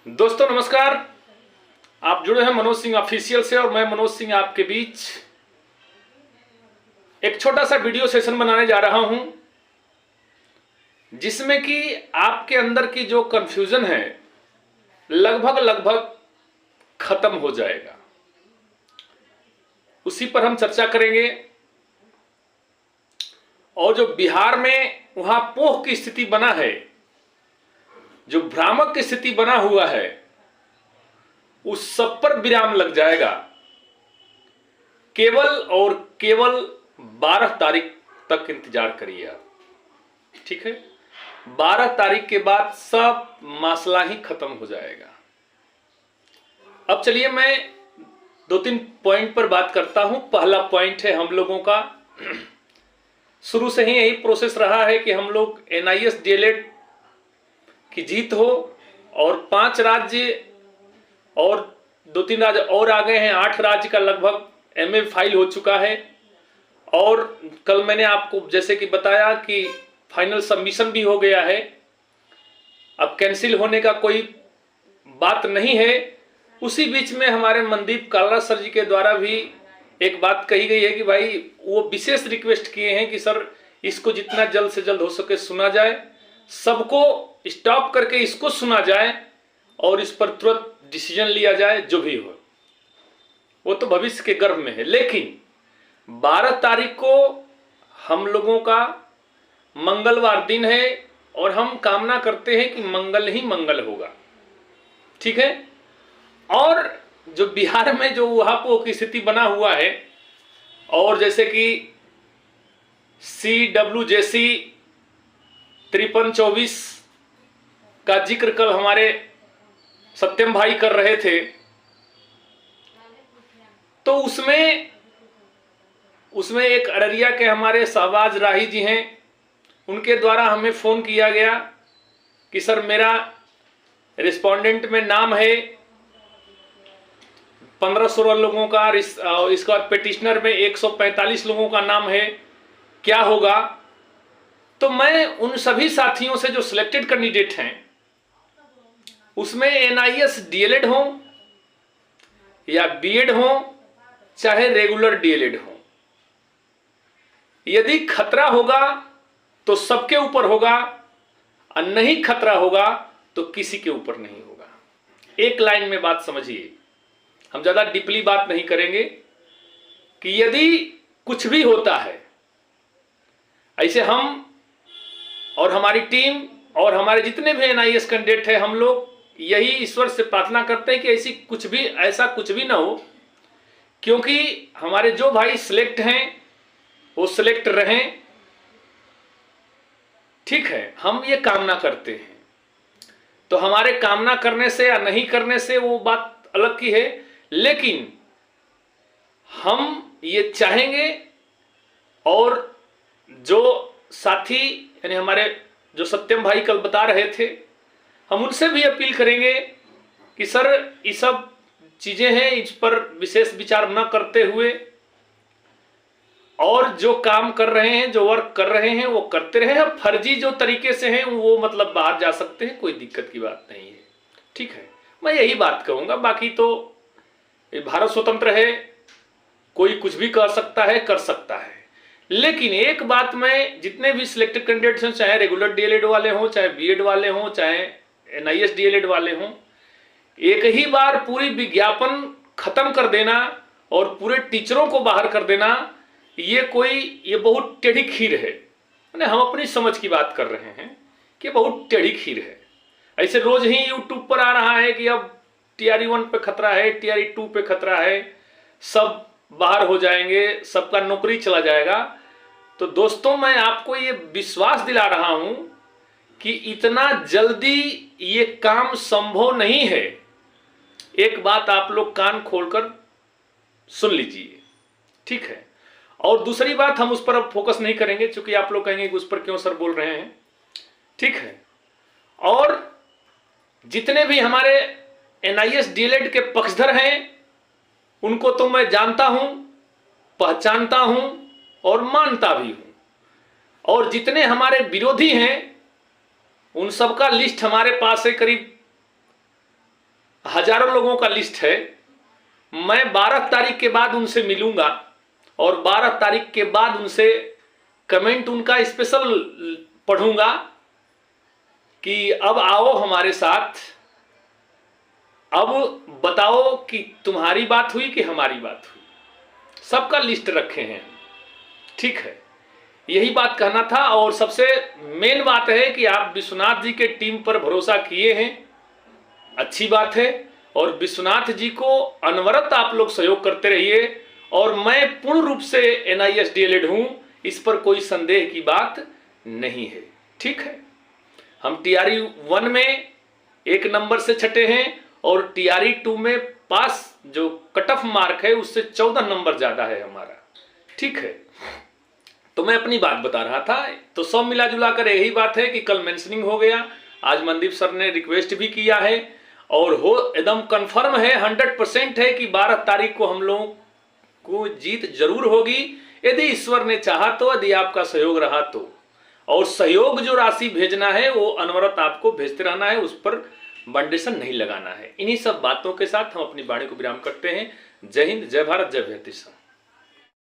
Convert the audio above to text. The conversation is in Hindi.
दोस्तों नमस्कार। आप जुड़े हैं मनोज सिंह ऑफिशियल से और मैं मनोज सिंह आपके बीच एक छोटा सा वीडियो सेशन बनाने जा रहा हूं जिसमें कि आपके अंदर की जो कंफ्यूजन है लगभग खत्म हो जाएगा। उसी पर हम चर्चा करेंगे। और जो बिहार में वहां पोह की स्थिति बना है, जो भ्रामक की स्थिति बना हुआ है, उस सब पर विराम लग जाएगा। केवल और केवल 12 तारीख तक इंतजार करिए आप, ठीक है। 12 तारीख के बाद सब मसला ही खत्म हो जाएगा। अब चलिए मैं 2-3 पॉइंट पर बात करता हूं। पहला पॉइंट है हम लोगों का शुरू से ही यही प्रोसेस रहा है कि हम लोग एनआईएस डीएलएड की जीत हो और 5 राज्य और 2-3 राज्य और आ गए हैं। 8 राज्य का लगभग एमए फाइल हो चुका है। और कल मैंने आपको जैसे कि बताया कि फाइनल सबमिशन भी हो गया है। अब कैंसिल होने का कोई बात नहीं है। उसी बीच में हमारे मनदीप कालरा सर जी के द्वारा भी एक बात कही गई है कि भाई वो विशेष रिक्वेस्ट किए हैं कि सर इसको जितना जल्द से जल्द हो सके सुना जाए, सबको स्टॉप करके इसको सुना जाए और इस पर तुरंत डिसीजन लिया जाए। जो भी हो वो तो भविष्य के गर्भ में है, लेकिन 12 तारीख को हम लोगों का मंगलवार दिन है और हम कामना करते हैं कि मंगल ही मंगल होगा, ठीक है। और जो बिहार में जो उहापोह की स्थिति बना हुआ है और जैसे कि CWJC 5324 का जिक्र कल हमारे सत्यम भाई कर रहे थे, तो उसमें एक अररिया के हमारे शहबाज राही जी हैं, उनके द्वारा हमें फोन किया गया कि सर मेरा रिस्पोंडेंट में नाम है 15-16 लोगों का, इसका पिटिशनर में 145 लोगों का नाम है, क्या होगा। तो मैं उन सभी साथियों से जो सिलेक्टेड कैंडिडेट हैं उसमें एनआईएस डीएलएड हो या बीएड हो चाहे रेगुलर डीएलएड हो, यदि खतरा होगा तो सबके ऊपर होगा और नहीं खतरा होगा तो किसी के ऊपर नहीं होगा। एक लाइन में बात समझिए, हम ज्यादा डीपली बात नहीं करेंगे कि यदि कुछ भी होता है ऐसे हम और हमारी टीम और हमारे जितने भी एनआईएस कैंडिडेट हैं, हम लोग यही ईश्वर से प्रार्थना करते हैं कि ऐसा कुछ भी ना हो, क्योंकि हमारे जो भाई सिलेक्ट हैं वो सिलेक्ट रहें, ठीक है। हम ये कामना करते हैं। तो हमारे कामना करने से या नहीं करने से वो बात अलग की है, लेकिन हम ये चाहेंगे और जो साथी यानी हमारे जो सत्यम भाई कल बता रहे थे, हम उनसे भी अपील करेंगे कि सर ये सब चीजें हैं, इस पर विशेष विचार न करते हुए और जो काम कर रहे हैं, जो वर्क कर रहे हैं वो करते रहे। फर्जी जो तरीके से हैं वो मतलब बाहर जा सकते हैं, कोई दिक्कत की बात नहीं है, ठीक है। मैं यही बात कहूंगा। बाकी तो भारत स्वतंत्र है, कोई कुछ भी कर सकता है, कर सकता है। लेकिन एक बात मैं जितने भी सिलेक्टेड कैंडिडेट्स हैं, चाहे रेगुलर डीएलएड वाले हों, चाहे बीएड वाले हों, चाहे एनआईएस डीएलएड वाले हों, एक ही बार पूरी विज्ञापन खत्म कर देना और पूरे टीचरों को बाहर कर देना, ये बहुत टेढ़ी खीर है। मैंने हम अपनी समझ की बात कर रहे हैं कि बहुत टेढ़ी खीर है। ऐसे रोज ही यूट्यूब पर आ रहा है कि अब टीआरई 1 पे खतरा है, टीआरई 2 पे खतरा है, सब बाहर हो जाएंगे, सबका नौकरी चला जाएगा। तो दोस्तों मैं आपको ये विश्वास दिला रहा हूं कि इतना जल्दी ये काम संभव नहीं है। एक बात आप लोग कान खोलकर सुन लीजिए, ठीक है। और दूसरी बात, हम उस पर अब फोकस नहीं करेंगे क्योंकि आप लोग कहेंगे कि उस पर क्यों सर बोल रहे हैं, ठीक है। और जितने भी हमारे एनआईएस डीएलएड के पक्षधर हैं उनको तो मैं जानता हूं, पहचानता हूं और मानता भी हूं। और जितने हमारे विरोधी हैं उन सबका लिस्ट हमारे पास है, करीब हजारों लोगों का लिस्ट है। मैं 12 तारीख के बाद उनसे मिलूंगा और 12 तारीख के बाद उनसे कमेंट उनका स्पेशल पढ़ूंगा कि अब आओ हमारे साथ, अब बताओ कि तुम्हारी बात हुई कि हमारी बात हुई। सबका लिस्ट रखे हैं, ठीक है, यही बात कहना था। और सबसे मेन बात है कि आप विश्वनाथ जी के टीम पर भरोसा किए हैं, अच्छी बात है। और विश्वनाथ जी को अनवरत आप लोग सहयोग करते रहिए। और मैं पूर्ण रूप से NIS DLED हूं, इस पर कोई संदेह की बात नहीं है, ठीक है। हम TRE 1 में 1 नंबर से छठे हैं और TRE 2 में पास जो कट ऑफ मार्क है उससे 14 नंबर ज्यादा है हमारा, ठीक है। तो मैं अपनी बात बता रहा था। तो सब मिला जुला कर यही बात है कि कल मेंशनिंग हो गया, आज मनदीप सर ने रिक्वेस्ट भी किया है और हो एकदम कंफर्म है, 100% है कि 12 तारीख को हम लोगों को जीत जरूर होगी, यदि ईश्वर ने चाहा तो, यदि आपका सहयोग रहा तो। और सहयोग जो राशि भेजना है वो अनवरत आपको भेजते रहना है, उस पर बंडेशन नहीं लगाना है। इन्हीं सब बातों के साथ हम अपनी वाणी को विराम करते हैं। जय हिंद, जय भारत, जय भारत।